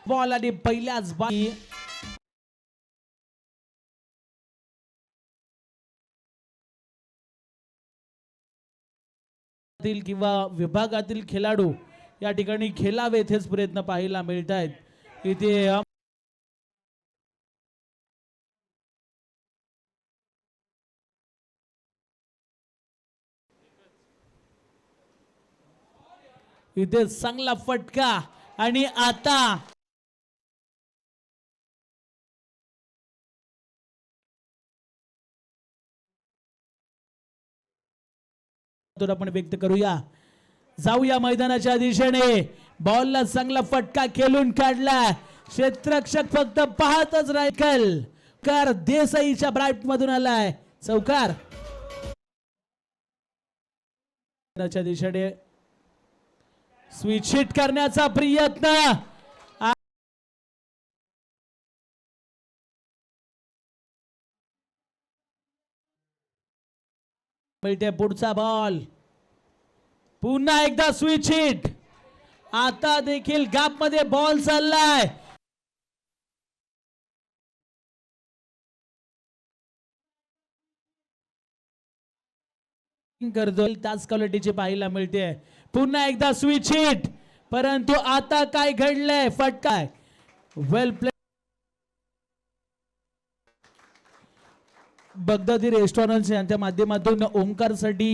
ball आणि पहिल्याच बाई किंवा विभागातील खेळाडू या ठिकाणी खेळावेत हेच प्रयत्न पाहायला मिळत आहेत इथे इथे चांगला फटका आणि आता आपण व्यक्त करूया जाऊया मैदानाच्या दिशेने बॉलला चांगला फटका खेळून काढला क्षेत्ररक्षक फक्त पाहतच राहील कर देसाईच्या ब्राईट मधून आलाय चौकार दिशेने स्विच हिट करण्याचा प्रयत्न मिळते पुढचा बॉल पुन्हा एकदा स्विच हिट आता देखील गॅप मध्ये बॉल चाललाय करतोय त्याच क्वालिटीची पाहायला मिळते पुन्हा एकदा स्विच हिट परंतु आता काय घडलंय फटका वेल प्ले बगदादी रेस्टॉरंट यांच्या माध्यमातून ओंकार साठी